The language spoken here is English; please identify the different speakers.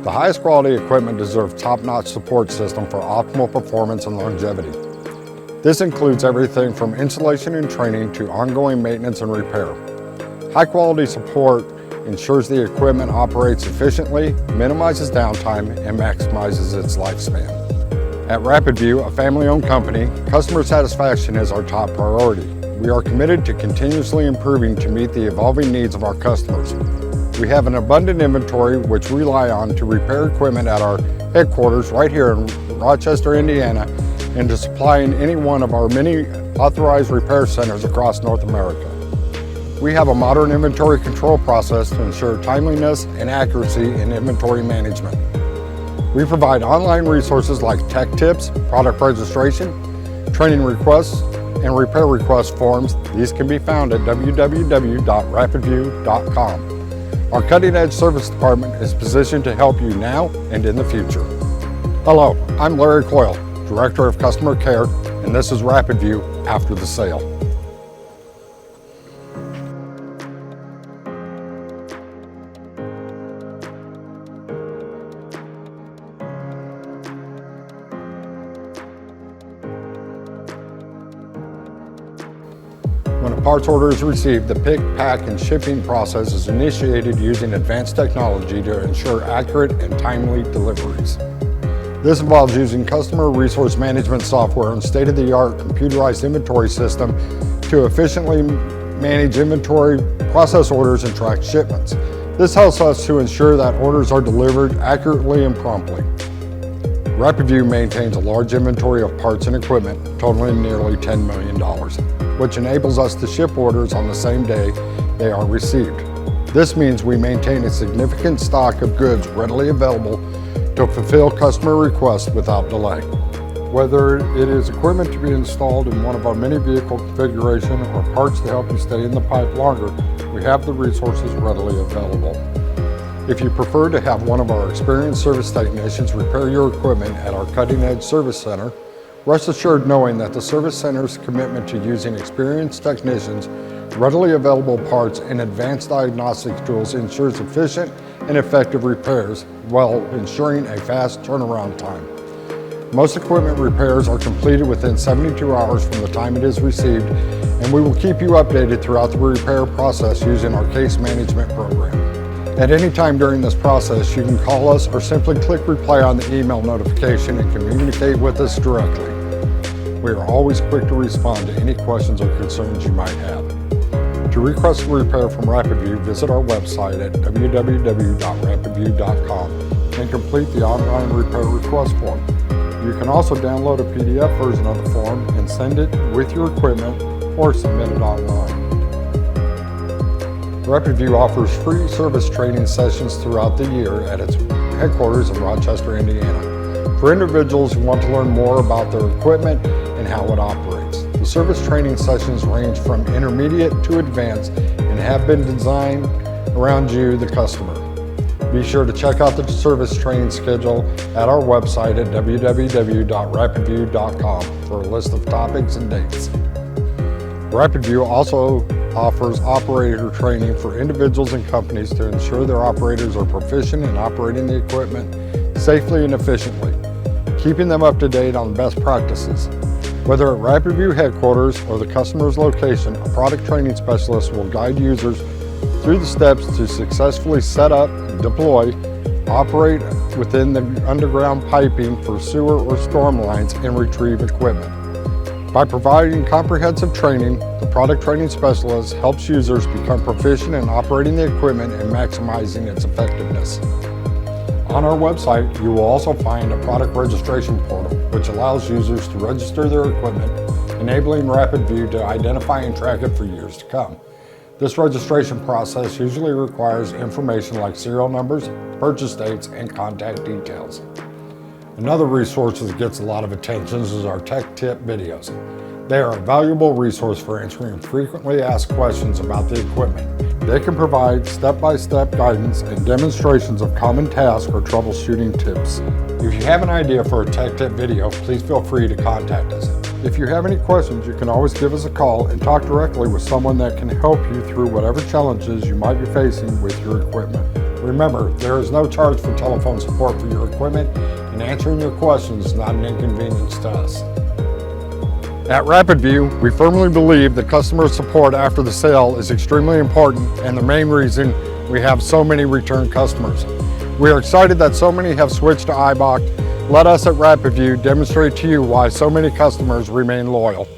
Speaker 1: The highest quality equipment deserves top-notch support system for optimal performance and longevity. This includes everything from installation and training to ongoing maintenance and repair. High-quality support ensures the equipment operates efficiently, minimizes downtime, and maximizes its lifespan. At RapidView, a family-owned company, customer satisfaction is our top priority. We are committed to continuously improving to meet the evolving needs of our customers. We have an abundant inventory which we rely on to repair equipment at our headquarters right here in Rochester, Indiana, and to supply in any one of our many authorized repair centers across North America. We have a modern inventory control process to ensure timeliness and accuracy in inventory management. We provide online resources like tech tips, product registration, training requests, and repair request forms. These can be found at www.rapidview.com. Our cutting-edge service department is positioned to help you now and in the future. Hello, I'm Larry Coyle, Director of Customer Care, and this is RapidView After the Sale. When a parts order is received, the pick, pack, and shipping process is initiated using advanced technology to ensure accurate and timely deliveries. This involves using customer resource management software and state-of-the-art computerized inventory system to efficiently manage inventory, process orders, and track shipments. This helps us to ensure that orders are delivered accurately and promptly. RapidView maintains a large inventory of parts and equipment totaling nearly $10 million, which enables us to ship orders on the same day they are received. This means we maintain a significant stock of goods readily available to fulfill customer requests without delay. Whether it is equipment to be installed in one of our many vehicle configurations or parts to help you stay in the pipe longer, we have the resources readily available. If you prefer to have one of our experienced service technicians repair your equipment at our cutting-edge service center, rest assured knowing that the service center's commitment to using experienced technicians, readily available parts, and advanced diagnostic tools ensures efficient and effective repairs while ensuring a fast turnaround time. Most equipment repairs are completed within 72 hours from the time it is received, and we will keep you updated throughout the repair process using our case management program. At any time during this process, you can call us or simply click reply on the email notification and communicate with us directly. We are always quick to respond to any questions or concerns you might have. To request a repair from RapidView, visit our website at www.rapidview.com and complete the online repair request form. You can also download a PDF version of the form and send it with your equipment or submit it online. RapidView offers free service training sessions throughout the year at its headquarters in Rochester, Indiana, for individuals who want to learn more about their equipment and how it operates. The service training sessions range from intermediate to advanced and have been designed around you, the customer. Be sure to check out the service training schedule at our website at www.rapidview.com for a list of topics and dates. RapidView also offers operator training for individuals and companies to ensure their operators are proficient in operating the equipment safely and efficiently, keeping them up to date on best practices. Whether at RapidView headquarters or the customer's location, a product training specialist will guide users through the steps to successfully set up, deploy, operate within the underground piping for sewer or storm lines, and retrieve equipment. By providing comprehensive training, the product training specialist helps users become proficient in operating the equipment and maximizing its effectiveness. On our website, you will also find a product registration portal, which allows users to register their equipment, enabling RapidView to identify and track it for years to come. This registration process usually requires information like serial numbers, purchase dates, and contact details. Another resource that gets a lot of attention is our tech tip videos. They are a valuable resource for answering frequently asked questions about the equipment. They can provide step-by-step guidance and demonstrations of common tasks or troubleshooting tips. If you have an idea for a tech tip video, please feel free to contact us. If you have any questions, you can always give us a call and talk directly with someone that can help you through whatever challenges you might be facing with your equipment. Remember, there is no charge for telephone support for your equipment, and answering your questions is not an inconvenience to us. At RapidView, we firmly believe that customer support after the sale is extremely important and the main reason we have so many return customers. We are excited that so many have switched to iBox. Let us at RapidView demonstrate to you why so many customers remain loyal.